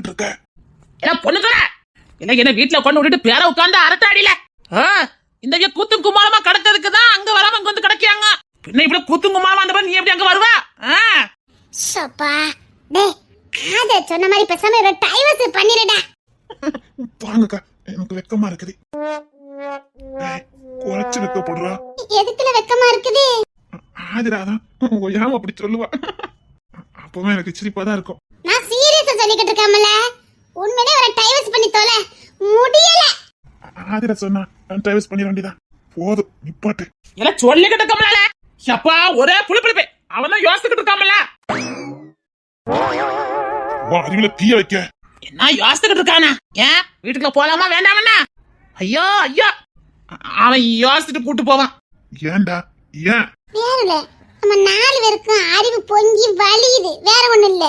பண்ணிக்கிட்டு இருக்க? என்ன பொண்ணு தர என்ன வீட்டுல கொண்டு விட்டுட்டு பேர உட்கார்ந்து அரட்டாடியில இந்த கூத்தும் குமாரமா கடக்கிறதுக்குதான் அங்க வராம அங்க வந்து கிடைக்காங்க. பின்ன இவ்வளவு கூத்தும் குமாரமா அந்த நீ எப்படி அங்க வருவா? சொன்ன மாதிரி பேசாம டைவர்ஸ் பண்ணிடுடா. வாங்கக்கா, எனக்கு வெக்கமா இருக்குது. குறைச்சு வெக்கப்படுறா. எதுக்குல வெக்கமா இருக்குது? ஆதிராதான் ஏன் அப்படி சொல்லுவா? அப்பவே எனக்கு சிரிப்பாதான் இருக்கும். நான் சீரியஸா சொல்லிக்கிட்டு இருக்கேன்ல, உண்மையிலே ஒரு டைவர்ஸ் பண்ணி தோல முடியல. ஆதிரா சொன்னா டைவர்ஸ் பண்ணிட வேண்டியதான். போதும் நிப்பாட்டு. எல்லாம் சொல்லிக்கிட்டு இருக்கோம்ல. அப்பா ஒரே புளிப்புளிப்பே அவன் தான் யோசிச்சுக்கிட்டு இருக்காமல. அறிவுல தீய வைக்க என்ன யோசிச்சுக்கிட்டு இருக்கானா? ஏன் வீட்டுக்குள்ள போலாமா வேண்டாமண்ணா? ஐயோ ஐயோ, அவன் யோசிச்சுட்டு கூட்டு போவான். ஏன்டா ஏன்? வேறல நம்ம 4 பேருக்கும் அறிவு பொங்கி வலியுது, வேற ஒண்ணு இல்ல.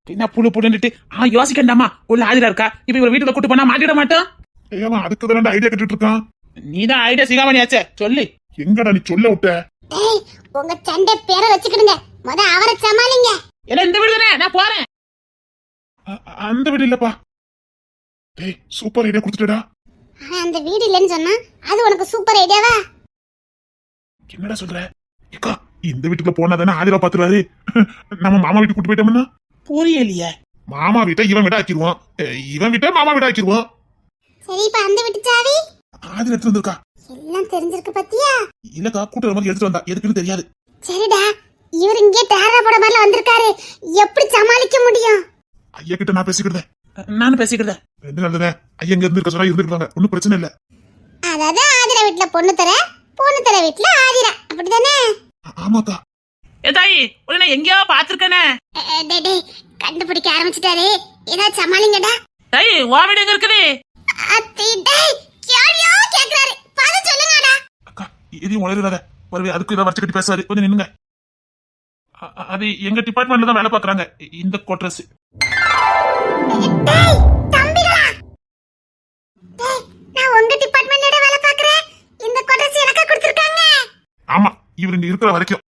என்ன புழு புழுன்னுட்டு அவன் யோசிக்கண்டாமா? உள்ள ஆதிரா இருக்கா, இப்ப இவரை வீட்டுல கூட்டு போனா மாட்டிட மாட்டோம். ஏன் அதுக்கு தான் ஐடியா கட்டிட்டு இருக்கான். நீதான் ஐடியா சிகாமணியாச்சே, சொல்லு. எங்கடா நீ சொல்ல விட்ட? உங்க சண்டை பேரை வச்சுக்கிடுங்க, முத அவரை சமாளிங்க. என்ன இந்த வீடு தானே, நான் போறேன். அந்த வீடு இல்லப்பா. டேய் சூப்பர் ஐடியா கொடுத்துட்டடா. அந்த வீடு இல்லன்னு சொன்னா அது உனக்கு சூப்பர் ஐடியாவா? என்னடா சொல்ற? ஏக்கா இந்த வீட்டுக்குள்ள போனா தானே ஆதிரா பாத்துறாரு. நம்ம மாமா வீட்டுக்கு கூட்டு போயிட்டோம்னா புரியலையே. மாமா வீட்டை இவன் விட ஆக்கிடுவான், இவன் வீட்டை மாமா விட ஆக்கிடுவான். சரி, இப்ப அந்த வீட்டு சாவி ஆதிரா எடுத்து வந்திருக்கா. எல்லாம் தெரிஞ்சிருக்கு பத்தியா? இல்லக்கா கூட்டுற மாதிரி எடுத்துட்டு வந்தா, எதுக்குன்னு தெரியாது. சரிடா, இவர் இங்கே டேரா போட மாதிரில வந்திருக்காரு, எப்படி சமாளிக்க முடியும்? ஐயா கிட்ட நான் பேசிக்கிட்டேன். நானும் பேசிக்கிட்டேன். ரெண்டு நாள் தானே ஐயா இங்க இருந்திருக்க சொன்னா இருந்துருக்காங்க, ஒன்னும் பிரச்சனை இல்ல. அதாவது ஆதிரா வீட்டுல பொண்ணு தர வீட்டுல ஆதிரா, அப்படிதானே? ஆமாக்கா. ஏ தாயி, உன்னை எங்கேயோ பாத்துருக்கனே. கண்டுபிடிக்க ஆரம்பிச்சுட்டாரு, ஏதாவது சமாளிங்கடா. தாயி உன் வீடு எங்க இருக்குது? கேக்குறாரு, பாத்து சொல்லுங்கடா. அக்கா எதையும் உளறாத, ஒருவே அதுக்கு இதை வச்சு கட்டி பேசுவாரு, கொஞ்சம் நின்னுங்க. அது எங்க டிபார்ட்மெண்ட்ல தான் வேலை பாக்குறாங்க, இந்த கோட்ரஸ். நான் உங்க டிபார்ட்மெண்ட்ல வேலை பாக்குறேன், இந்த கோட்ரஸ் எனக்கு கொடுத்திருக்காங்க. ஆமா, இவர் இங்க இருக்கிற வரைக்கும்.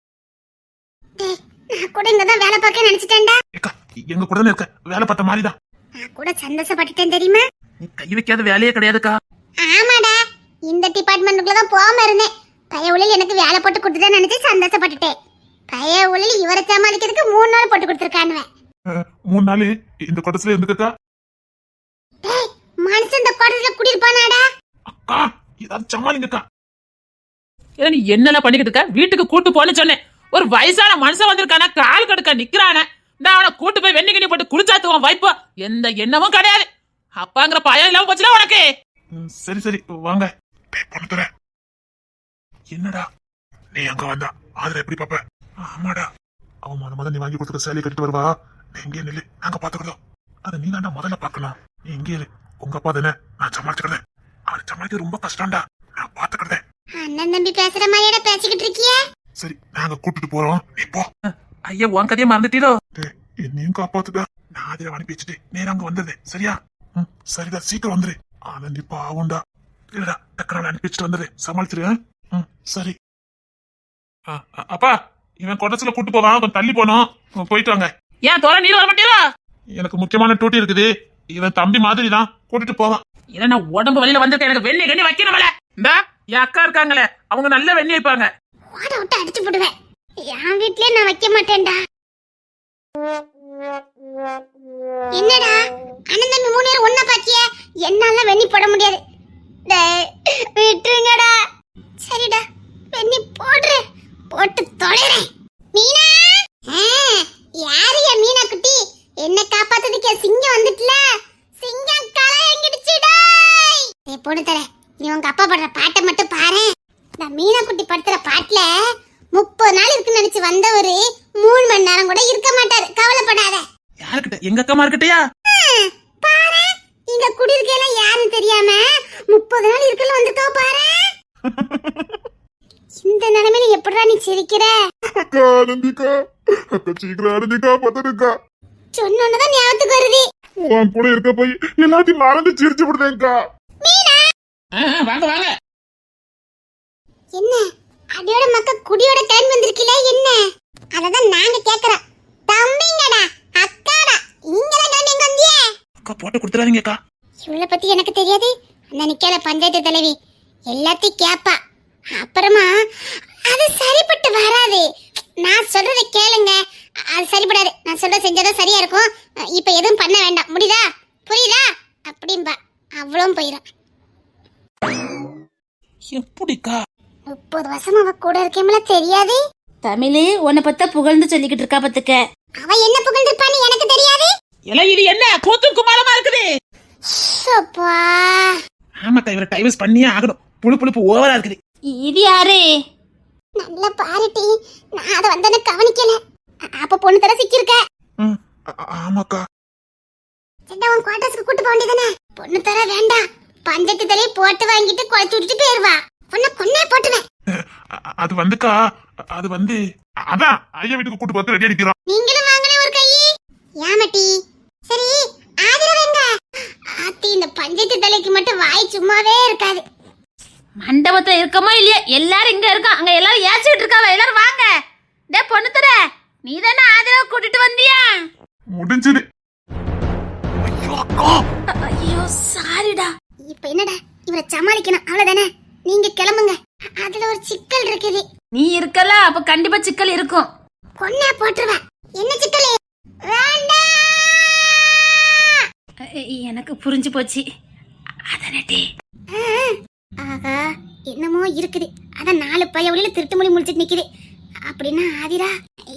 நான் கூட இங்க தான் வேலை பார்க்க நினைச்சிட்டேன்டா. ஏக்கா எங்க கூட தான் இருக்க, வேலை பார்த்த மாதிரி தான். நான் கூட சந்தோஷப்பட்டுட்டேன் தெரியுமா? நீ கை வைக்காத வேலையே கிடையாதுக்கா. ஆமாடா, இந்த டிபார்ட்மெண்ட்டுக்குள்ள தான் போகாம இருந்தேன். பைய உள்ள எனக்கு வேலை போட்டு கொடுத்துதான் நினைச்சு சந்தோஷப்பட்டுட்டேன். பைய உள்ள இவரை சமாளிக்கிறதுக்கு 3 நாள் போட்டு கொடுத்துருக்கானுவ. 3 நாள் இந்த கோட்டஸ்ல இருந்துக்கா. மனுஷன் இந்த கோட்டஸ்ல குடியிருப்பானாடா? அக்கா ஏதாவது சமாளிங்கக்கா. ஏன்னா நீ என்னெல்லாம் பண்ணிக்கிட்டு இருக்க? வீட்டுக்கு கூட்டு போன்னு சொன்னேன். ஒரு வயசான மனுஷன் வந்திருக்கானா, கால் கடுக்க நிக்கிறானே, நான் அவனை கூட்டு போய் வெண்ணி கிண்ணி போட்டு குளிச்சாத்துவான் வைப்பா. எந்த எண்ணமும் கிடையாது. அப்பாங்கிற பயம் இல்லாம போச்சுல உனக்கு. சரி சரி வாங்க. என்னடா நீ அங்க வந்தா ஆதிரா எப்படி பாப்ப? ஆமாடா, அவன் முத நீ வாங்கி கொடுத்துக்க சேலையை கட்டிட்டு வருவா. நீ எங்கே நில்லு, நாங்க பாத்துக்கிறோம். அதை நீ தாண்டா முதல்ல பாக்கணும். நீ எங்கே இரு, உங்க அப்பா தானே, நான் சமாளிச்சுக்கிறேன். அவனை சமாளிக்க ரொம்ப கஷ்டம்டா, நான் பாத்துக்கிறேன். அண்ணன் தம்பி பேசுற மாதிரியா பேசிக்கிட்டு இருக்கிய? சரி நாங்க கூட்டிட்டு போறோம், நீ போ. ஐயா உன் கதையை மறந்துட்டீரோ? என்னையும் காப்பாத்துடா. நான் ஆதிரா அனுப்பி வச்சுட்டு நேரம் அங்க வந்தது சரியா? சரிடா, சீக்கிரம் வந்துரு. ஆனந்தி பாவுண்டா. இல்லடா டக்குனு அனுப்பி வச்சுட்டு வந்துரு, சமாளிச்சிரு. சரி. அப்பா இவன் கொடச்சுல கூட்டு போவான், கொஞ்சம் தள்ளி போனோம், போயிட்டு வாங்க. ஏன் தோற நீர் வர மாட்டீரா? எனக்கு முக்கியமான டூட்டி இருக்குது, இவன் தம்பி மாதிரி தான் கூட்டிட்டு போவான். ஏன்னா நான் உடம்பு வழியில வந்திருக்கேன், எனக்கு வெண்ணி கண்ணி வைக்கணும்ல. இந்த என் அக்கா இருக்காங்களே, அவங்க நல்ல வெண்ணி வைப்பாங்க. ஓட விட்டு அடிச்சு போடுவேன். என் வீட்லயே நான் வைக்க மாட்டேன்டா. என்னடா அண்ணன் தம்பி 3 பேரும் ஒண்ணா பாக்கிய? என்னால வெண்ணி போட முடியாது, விட்டுருங்கடா. சரிடா, வெண்ணி போடுறேன், போட்டு தொலைறேன். மீனா, யாரு என் மீனா குட்டி? என்ன காப்பாத்ததுக்கு சிங்கம் வந்துட்டுல, சிங்கம் களை எங்கிடுச்சுடா. பொண்ணு தர, நீ உங்க அப்பா பாடுற பாட்டை மட்டும் பாரு. நான் மீனா குட்டி படுத்துற பாட்டுல 30 நாள் இருக்குன்னு நினைச்சு வந்தவரு 3 மணி நேரம் கூட இருக்க மாட்டாரு, கவலைப்படாத. யாருக்கிட்ட? எங்க அக்கா மார்க்கிட்டயா? பாரு, இங்க குடியிருக்கலாம் யாருன்னு தெரியாம 30 நாள் இருக்கல வந்திருக்கா பாரு. இந்த நிலைமையில எப்படிடா நீ சிரிக்கிற? அக்கா ஆனந்திக்கா, அக்கா சீக்கிரம் ஆனந்திக்கா பத்தனுக்கா. சொன்னோன்னதான் ஞாபகத்துக்கு வருது. உன் கூட இருக்க போய் எல்லாத்தையும் மறந்து சிரிச்சு விடுதேன்க்கா. வாங்க வாங்க. என்ன அடியோட மக்க குடியோட டைம் வந்திருக்கீல என்ன? அததான் நாங்க கேக்குறோம். தம்பிங்கடா, அக்காடா, இங்கலாம் வந்து எங்க வந்தியே? போட்டு கொடுத்துறாதீங்கக்கா. இவளை பத்தி எனக்கு தெரியாது. அந்த நிக்காத பஞ்சாயத்து தலைவி எல்லாத்தையும் கேப்பா. அப்புறமா அது சரிப்பட்டு வராது. நான் சொல்றதை கேளுங்க, அது சரிப்படாது. நான் சொல்ற செஞ்சாதான் சரியா இருக்கும். இப்ப எதுவும் பண்ண வேண்டாம், முடியுதா? புரியுதா? அப்படின்பா. அவ்வளவும் போயிடும். எப்படிக்கா? 30 வருஷமா அவ கூட இருக்கேம்ல, தெரியாது? தமிழ் உன்னை பத்த புகழ்ந்து சொல்லிக்கிட்டு இருக்கா பத்துக்க. அவ என்ன புகழ்ந்திருப்பான்னு எனக்கு தெரியாது. எல்லாம் இது என்ன கூத்தும் குமாரமா இருக்குது? சப்பா. ஆமாக்கா, இவரை டைவர்ஸ் பண்ணியே ஆகணும். புழுப்பு ஓவரா இருக்குது. இது யாரு? நல்ல பாருட்டி, நான் அதை வந்தன கவனிக்கல. அப்ப பொண்ணு தர சிக்கிருக்க. ஆமாக்கா. உன் குவார்டர்ஸ்க்கு கூட்டு போக வேண்டியதானே? பொண்ணு தர வேண்டாம். பஞ்சத்து தலையை போட்டு வாங்கிட்டு குழச்சு விட்டுட்டு போயிருவா. உன்னை கொன்னே போட்டுவேன். அது வந்துக்கா, அது வந்து அதான் ஐயா வீட்டுக்கு கூட்டு பார்த்து ரெடி அடிக்கிறோம். நீங்களும் வாங்கினே ஒரு கை. ஏமாட்டி. சரி, ஆதிரா எங்க? ஆத்தி, இந்த பஞ்சத்து தலைக்கு மட்டும் வாய் சும்மாவே இருக்காது. மண்டபத்துல இருக்கமோ இல்லையா, எல்லாரும் இங்க இருக்கோம். அங்க எல்லாரும் ஏச்சிட்டு இருக்காவ. எல்லாரும் வாங்க. டே பொண்ணு தர, நீ தானே ஆதிராவை கூட்டிட்டு வந்தியா? முடிஞ்சது. ஐயோ சாரிடா. இப்ப என்னடா, இவரை சமாளிக்கணும், அவ்வளவுதானே? நீங்க கிளம்புங்க. அதுல ஒரு சிக்கல் இருக்குது. நீ இருக்கல, அப்ப கண்டிப்பா சிக்கல் இருக்கும். கொன்னே போட்டுருவேன். என்ன சிக்கல்? வேண்டாம். எனக்கு புரிஞ்சு போச்சு. அதனே ஆகா, என்னமோ இருக்குது. அதான் 4 பைய உள்ள திருட்டு மொழி முடிச்சிட்டு நிக்குது. அப்படின்னா ஆதிரா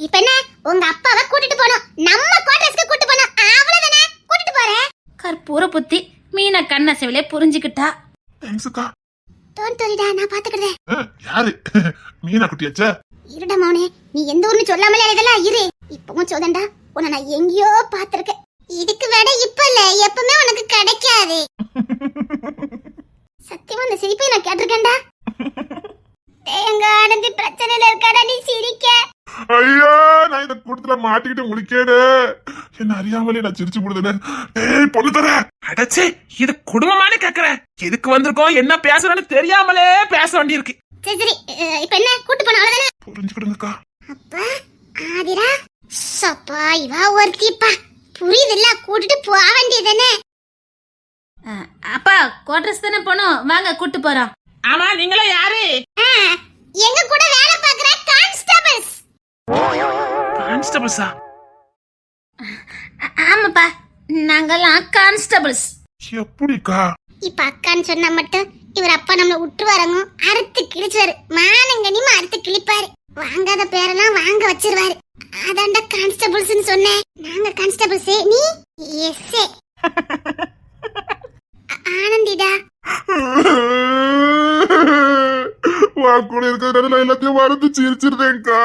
இப்ப என்ன, உங்க அப்பாவை கூட்டிட்டு போனோம், நம்ம குவார்டர்ஸ்க்கு கூட்டிட்டு போனோம், அவ்வளவுதானே? கூட்டிட்டு போறேன். கற்பூர புத்தி மீனா கண்ண செவிலே புரிஞ்சுக்கிட்டா. தேங்க்ஸ்க்கா. டோன்ட் வரிடா, நான் பாத்துக்கிறேன். யாரு? மீனா குட்டியாச்சா? இருடா மௌனே, நீ எந்த ஊர்னு சொல்லாமலே இதெல்லாம் இரு. இப்பவும் சோதண்டா, உன்னை நான் எங்கேயோ பாத்திருக்கேன். இதுக்கு விட இப்ப இல்ல, எப்பவுமே உனக்கு கிடைக்காது. சத்தியமா அந்த சிரிப்பை நான் கேட்டிருக்கேன்டா. எங்க ஆனந்தி பிரச்சனையில இருக்காடா, நீ சிரிக்க. ஐயா, நான் இந்த கூட்டத்துல மாட்டிக்கிட்டு முழிக்கேடு. என்ன அறியாமலே நான் சிரிச்சு போடுதுன்னு. ஏய் பொண்ணு தர. அடச்சே, இது குடும்பமானு கேக்குறேன். எதுக்கு வந்திருக்கோம், என்ன பேசுறோன்னு தெரியாமலே பேச வேண்டி இருக்கு. சரி சரி, இப்ப என்ன, கூட்டு போன அவ்வளவுதானே? புரிஞ்சுக்கிடுங்கக்கா. அப்பா ஆதிரா, சப்பா இவா ஒருத்திப்பா. புரியுதுல்ல, கூட்டிட்டு போக வேண்டியதானே? அப்பா குவார்டர்ஸ் தானே போனோம், வாங்க கூட்டு போறோம். ஆமா, நீங்களே யாரு? எங்க கூட வேலை பாக்குற கான்ஸ்டபிள்ஸ். கான்ஸ்டபிள்ஸா? ஆமாப்பா, நாங்கெல்லாம் கான்ஸ்டபிள்ஸ். எப்படிக்கா? இப்ப அக்கான்னு சொன்னா மட்டும் இவர் அப்பா நம்மள விட்டு வரங்க, அறுத்து கிழிச்சுவாரு. மானங்கனிமா அறுத்து கிழிப்பாரு. வாங்காத பேரெல்லாம் வாங்க வச்சிருவாரு. அதான்டா கான்ஸ்டபிள்ஸ்னு சொன்னேன். நாங்க கான்ஸ்டபிள்ஸ், நீ எஸ்ஏ. ஆனந்திடா. வா கூட இருக்கிறதுல எல்லாத்தையும் மறந்து சிரிச்சிருந்தேன்க்கா.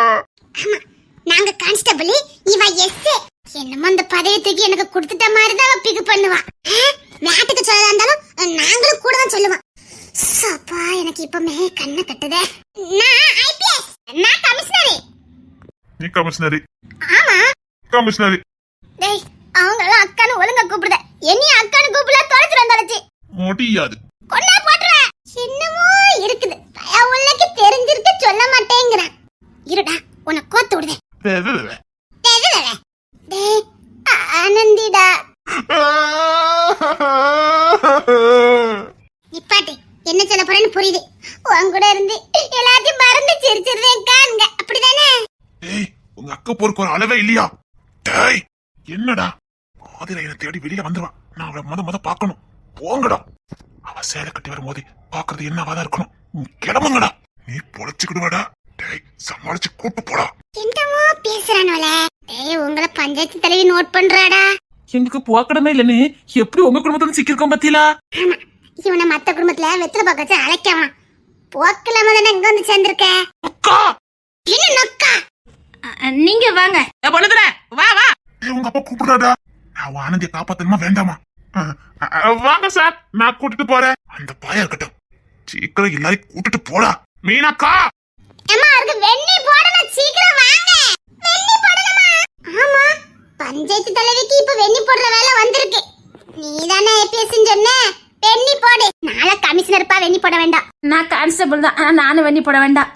ஆமா, நாங்க கான்ஸ்டபிள், இவ எஸ்ஏ. என்னமோ அந்த பதவியை தூக்கி எனக்கு கொடுத்துட்ட மாதிரிதான் அவ பிகு பண்ணுவா. நாட்டுக்கு சொல்லதா இருந்தாலும் நாங்களும் கூட தான் சொல்லுவோம். சப்பா, எனக்கு இப்பமே கண்ணை கட்டுதே. நான் ஐபிஎஸ், நான் கமிஷனரி. நீ கமிஷனரி? ஆமா கமிஷனரி. டேய், அவங்களாம் அக்கான்னு ஒழுங்கா கூப்பிடுத. என்னைய அக்கான்னு கூப்பிடல, தொலைச்சு வந்தாச்சு. முடியாது. கொண்டா போட்டுறேன். என்னமோ இருக்குது, உள்ளக்கு தெரிஞ்சிருக்கு சொல்ல மாட்டேங்கிறேன். இருடா, உன்னை கோத்து விடுதே. டேய் ஆனந்திடா. நிப்பாட்டு, என்ன சொல்ல போறேன்னு புரியுது. உன் கூட இருந்து எல்லாத்தையும் மறந்து சிரிச்சிருந்தேங்க, அப்படிதானே? ஏய், உங்க அக்கா போருக்கு ஒரு அளவே இல்லையா? டேய், என்னடா? ஆதிரா என்னை தேடி வெளியில வந்துருவா. நான் அவளை முத பாக்கணும். போங்கடா. அவ சேலை கட்டி வரும்போது பாக்குறது என்னவாதான் இருக்கணும். கிளம்புங்கடா. நீ பொழைச்சுக்கிடுவாடா. டேய், சமாளிச்சு கூட்டு போடா. என்னமோ பேசுறானோல. டேய், உங்களை பஞ்சாயத்து தலைவி நோட் பண்றாடா. எங்களுக்கு போக்கடமே இல்லன்னு எப்படி உங்க குடும்பத்துல சிக்கிருக்கோம் பத்தியா? ஆமா, இவனை மத்த குடும்பத்துல வெத்தலை பாக்க வச்சு அழைக்காம போக்கலாம தானே இங்க வந்து சேர்ந்திருக்க. என்ன நொக்கா? நீங்க வாங்க. பொண்ணுதுற, வா வா. ஏய், உங்க அப்பா கூப்பிடுறாடா. நான் ஆனந்தியை காப்பாத்தணுமா வேண்டாமா? வாங்க சார், நான் கூட்டிட்டு போறேன். அந்த பாயா இருக்கட்டும், சீக்கிரம் எல்லாரையும் கூட்டிட்டு போடா. மீனாக்கா, அம்மா, அதுக்கு வெண்ணி போடணும், சீக்கிரம் வாங்க. வெண்ணி போடணுமா? ஆமா, பஞ்சாயத்து தலைவிக்கு இப்ப வெண்ணி போடுற வேலை வந்திருக்கு. நீதானே ஏபிஎஸ் சொன்ன, வெண்ணி போடு. நாளை கமிஷனர்ப்பா, வெண்ணி போட வேண்டாம். நான் கான்ஸ்டபிள் தான், ஆனா நானும் வெண்ணி போட வேண்டாம்.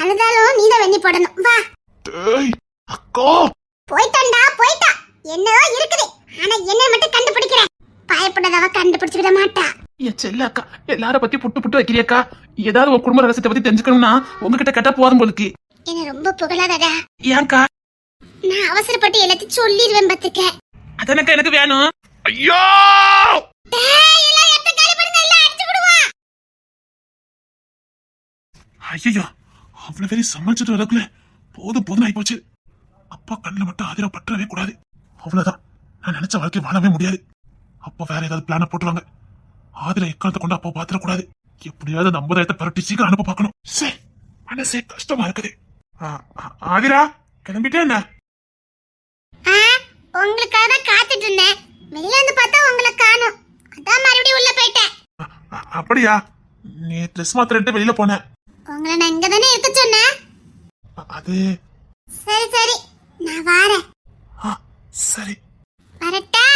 அழுதாலும் நீதான் வெண்ணி போடணும். வா. டேய் அக்கா, போயிட்டான்டா, போயிட்டா. என்னதோ இருக்குது, ஆனா என்ன மட்டும் கண்டுபிடிக்கிறேன். பயப்படாதவ கண்டுபிடிச்சு விட மாட்டா. என் செல்ல அக்கா எல்லார பத்தி புட்டு வைக்கிறியக்கா. ஏதாவது உன் குடும்ப ரகசியத்தை பத்தி தெரிஞ்சுக்கணும்னா உங்ககிட்ட கேட்டா போதும் போலுக்கு. என்ன ரொம்ப புகழாதடா. ஏன்க்கா? நான் அவசரப்பட்டு எல்லாத்தையும் சொல்லிடுவேன் பாத்துக்க. அதனக்கா எனக்கு வேணும். ஐயோ டேய், எல்லாம் எட்ட காலி பண்ணுங்க, எல்லாம் அடிச்சு விடுவா. ஐயோ அவ்வளவு பேரை சமாளிச்சுட்டு வரக்குள்ள போதும் ஆகி போச்சு. அப்பா கண்ணுல மட்டும் ஆதிரா பற்றவே கூடாது. அவ்வளவுதான், நான் நினைச்ச வாழ்க்கை வாழவே முடியாது. அப்பா வேற ஏதாவது பிளான போட்டுருவாங்க. ஆதிரா எக்காலத்தை கொண்டு அப்பா பாத்திரக்கூடாது. எப்படியாவது அந்த 50,000 பரட்டி சீக்கிரம் அனுப்ப பார்க்கணும். சே, மனசே கஷ்டமா இருக்குது. ஆதிரா கிளம்பிட்டே என்ன? உங்களுக்காக தான் காத்துட்டு இருந்தேன். வெளியில வந்து பார்த்தா உங்களை காணோம். அதான் மறுபடியும் உள்ள போயிட்டேன். அப்படியா? நீ ட்ரெஸ் மாத்திரட்டு வெளியில போன. உங்களை நான் இங்க தானே இருக்க சொன்னேன். அது சரி சரி, நான் வாரேன். சரி வரட்டா?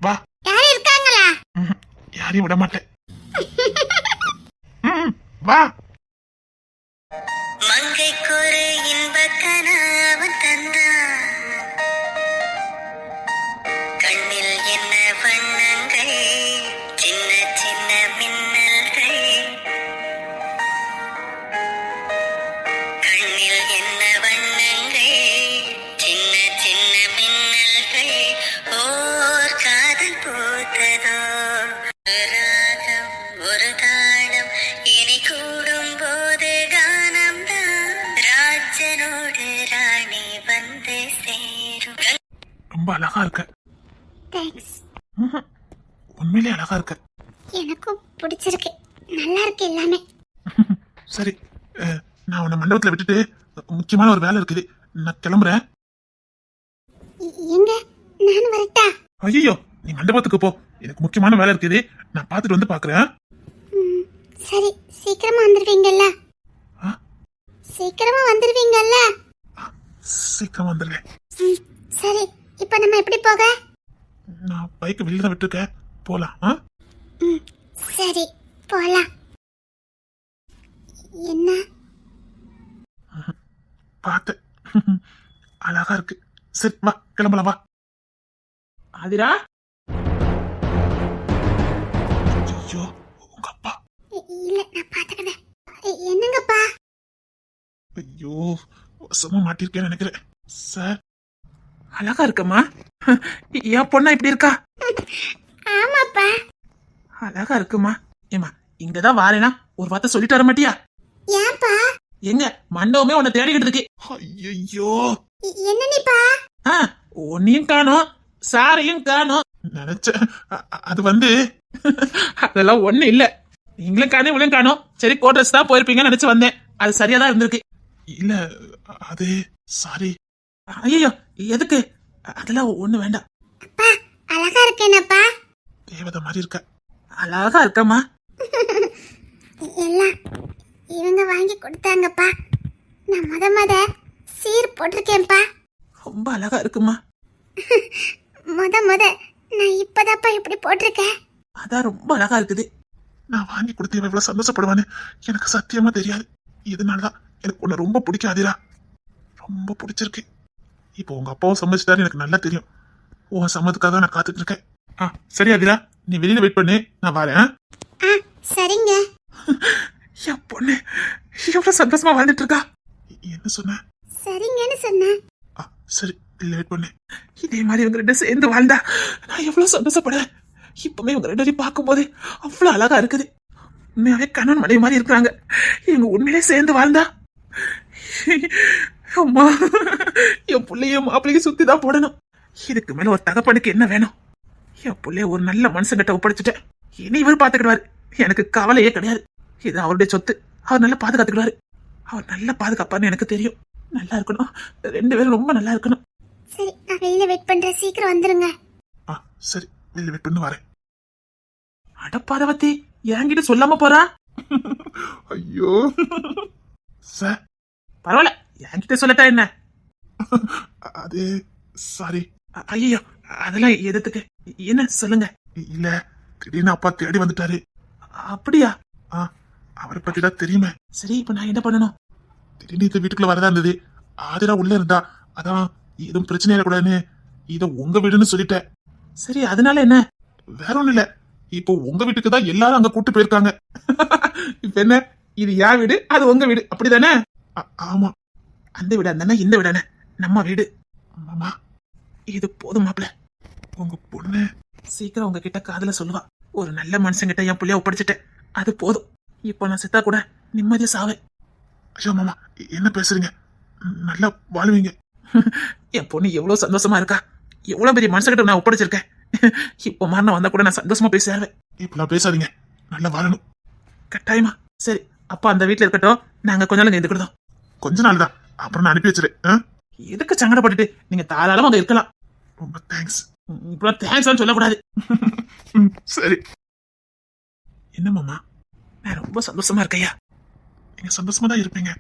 வா. யாரும் இருக்காங்களா? யாரையும் விட மாட்டேன். வா. மங்கைக்கொரு இன்பக் கனவு தந்தார். கண்ணில் என்ன வண்ணங்கள், சின்ன சின்ன மின்னல்கள். கண்ணில் என்ன வண்ணங்கள், சின்ன சின்ன மின்னல்கள். ஓர் காதல் பூத்ததோ, ஒரு ராகம் ஒரு தாளம், இனி கூடும் போது கானம் தான். ராஜனோடு ராணி வந்து சேரும். ரொம்ப அழகா இருக்க. தேங்க்ஸ். உண்மையிலே அழகா இருக்க. எனக்கும் பிடிச்சிருக்கு. நல்லா இருக்கு எல்லாமே. சரி, நான் உன்னை மண்டபத்துல விட்டுட்டு முக்கியமான ஒரு வேலை இருக்குது, நான் கிளம்புறேன். எங்க? நான் வரட்டா? ஐயோ, நீ மண்டபத்துக்கு போ, எனக்கு முக்கியமான வேலை இருக்குது, நான் பார்த்துட்டு வந்து பாக்குறேன். சரி, சீக்கிரமா வந்துருவீங்கல்ல? சீக்கிரமா வந்துருவீங்கல்ல? சீக்கிரம் வந்துடுறேன். சரி, இப்ப நம்ம எப்படி போக? நான் பைக் வெளியில தான் விட்டுருக்கேன், போலாம். சரி, போலாம். என்ன பார்த்த அழகா இருக்கு. சரி வா, கிளம்பலாம் வா. ஆதிரா, ஐயோ, உங்க அப்பா. இல்ல, நான் பாத்துக்கிறேன். என்னங்கப்பா? ஐயோ, வசமா மாட்டிருக்கேன்னு நினைக்கிறேன். சார், அழகா இருக்கம்மா. என் பொண்ணா இப்படி இருக்கா? ஆமாப்பா. அழகா இருக்குமா. ஏமா இங்கதான் வாரேனா ஒரு வார்த்தை சொல்லிட்டு வர மாட்டியா? ஏன்பா? எங்க மண்டபமே உன்னை தேடிக்கிட்டு இருக்கு. ஐயோ, என்னனிப்பா? உன்னையும் காணோம், சாரையும் காணோம். நினைச்சேன். அது வந்து அதெல்லாம் ஒண்ணு இல்ல. நீங்களும் காணோம், இவளையும் காணோம். சரி, கோட்ரஸ் தான் போயிருப்பீங்கன்னு நினைச்சு வந்தேன். அது சரியா தான் இருந்திருக்கு. இல்ல, அது சாரி. ஐயோ, எதுக்கு? அதெல்லாம் ஒண்ணு வேண்டாம். அப்பா, அழகா இருக்கேனப்பா. தேவதை மாதிரி இருக்க. அழகா இருக்கம்மா. எல்லாம் இவங்க வாங்கி கொடுத்தாங்கப்பா. நான் முத சீர் போட்டிருக்கேன்ப்பா. ரொம்ப அழகா இருக்குமா. முத நான் இப்பதாப்பா இப்படி போட்டிருக்கேன். அதான் ரொம்ப அழகா இருக்குது. நான் வாங்கி கொடுத்து இவன் இவ்வளவு சந்தோஷப்படுவான்னு எனக்கு சத்தியமா தெரியாது. இதனாலதான் எனக்கு உன்னை ரொம்ப பிடிக்காதீரா. ரொம்ப பிடிச்சிருக்கு. இப்போ உங்க அப்பாவும் சம்மதிச்சிட்டாரு, எனக்கு நல்லா தெரியும். உன் சம்மதுக்காக நான் காத்துட்டு இருக்கேன். சரி அதிரா, நீ வெளியில வெயிட் பண்ணு, நான் வரேன். சரிங்க. என் பொண்ணு எவ்வளவு சந்தோஷமா வாழ்ந்துட்டு இருக்கா. என்ன சொன்ன? சரிங்கன்னு சொன்னேன். சரி, வெளியில வெயிட் பண்ணு. இதே மாதிரி இவங்க ரெண்டு சேர்ந்து வாழ்ந்தா நான் எவ்வளவு சந்தோஷப்படுவேன். இப்பவுமே இவங்க ரெண்டு பேரையும் பார்க்கும் போது அவ்வளவு அழகா இருக்குது. உண்மையாவே கணவன் மனைவி மாதிரி இருக்கிறாங்க. இவங்க உண்மையிலே சேர்ந்து வாழ்ந்தா அம்மா, என் பிள்ளையும் மாப்பிள்ளையும் சுத்தி தான் போடணும். இதுக்கு மேல ஒரு தகப்பனுக்கு என்ன வேணும்? என் பிள்ளைய ஒரு நல்ல மனுஷங்கிட்ட ஒப்படைச்சிட்டேன். இனி இவர் பாத்துக்கிடுவாரு. எனக்கு கவலையே கிடையாது. இது அவருடைய சொத்து. அவர் நல்லா பாதுகாத்துக்கிடுவாரு. அவர் நல்லா பாதுகாப்பான்னு எனக்கு தெரியும். நல்லா இருக்கணும், ரெண்டு பேரும் ரொம்ப நல்லா இருக்கணும். சரி, நான் வெளியில வெயிட் பண்றேன். சீக்கிரம் வந்துருங்க. சரி, வெளியில வெயிட் பண்ணு, வரேன். அடப்பாதவத்தி என்கிட்ட சொல்லாம போறா. ஐயோ சார், பரவாயில்ல, என்கிட்ட சொல்லட்டா என்ன? அது சாரி. ஐயோ, அதெல்லாம் எதுக்கு? என்ன சொல்லுங்க. இல்ல, திடீர்னு அப்பா தேடி வந்துட்டாரு. அப்படியா? அவரை பத்தி தான் தெரியுமே. சரி, இப்ப நான் என்ன பண்ணணும்? திடீர்னு இந்த வீட்டுக்குள்ள வரதா இருந்தது. ஆதிரா உள்ள இருந்தா, அதான் எதுவும் பிரச்சனை இருக்கக்கூடாதுன்னு இத உங்க வீடுன்னு சொல்லிட்டேன். சரி அதனால என்ன? வேற ஒண்ணும் இல்ல, இப்போ உங்க வீட்டுக்கு தான் எல்லாரும் அங்க கூட்டு போயிருக்காங்க. இப்ப என்ன, இது என் வீடு அது உங்க வீடு அப்படிதானே? ஆமா அந்த வீடு அந்த இந்த வீடானே நம்ம வீடு. மாமா, இது போதும் மாப்ள. உங்க பொண்ணு சீக்கிரம் உங்ககிட்ட காதுல சொல்லுவா, ஒரு நல்ல மனுஷங்கிட்ட என் புள்ளைய ஒப்படைச்சிட்டேன், அது போதும். இப்போ நான் செத்தா கூட நிம்மதியா சாவேன். ஐயோ மாமா, என்ன பேசுறீங்க? நல்லா வாழுவீங்க. என் பொண்ணு எவ்வளவு சந்தோஷமா இருக்கா, எவ்வளவு பெரிய மனுஷங்கிட்ட நான் ஒப்படைச்சிருக்கேன். இப்போ மரணம் வந்தா கூட நான் சந்தோஷமா போய் சேருவேன். இப்பெல்லாம் பேசாதீங்க, நல்லா வாழணும். கட்டாயமா. சரி அப்பா அந்த வீட்டுல இருக்கட்டும், நாங்க கொஞ்ச நாள் இருந்துக்கிட்டோம். கொஞ்ச நாள் தான், அப்புறம் நான் அனுப்பி வச்சிருக்கேன். எதுக்கு சங்கடப்பட்டுட்டு, நீங்க தாராளமா அங்க இருக்கலாம். ரொம்ப தேங்க்ஸ். இப்ப தேங்க்ஸ் சொல்லக்கூடாது. சரி. என்ன மாமா, நான் ரொம்ப சந்தோஷமா இருக்கையா. நீங்க சந்தோஷமா தான் இருப்பீங்க.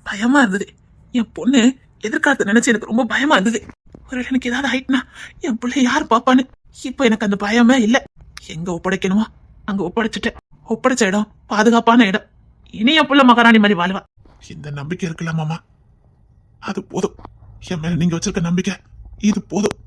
பயமா இருந்தது, என் பொண்ணு எதிர்காலத்தை நினைச்சு எனக்கு ரொம்ப பயமா இருந்தது. ஒரு எனக்கு ஏதாவது ஆயிட்டுனா என் பிள்ளை யார் பாப்பான்னு. இப்ப எனக்கு அந்த பயமே இல்ல. எங்க ஒப்படைக்கணுமோ அங்க ஒப்படைச்சிட்டேன். ஒப்படைச்ச இடம் பாதுகாப்பான இடம். இனி என் புள்ள மகாராணி மாதிரி வாழ்வா. இந்த நம்பிக்கை இருக்குல்ல மாமா, அது போதும். என் மேல நீங்க வச்சிருக்க நம்பிக்கை இது போதும்.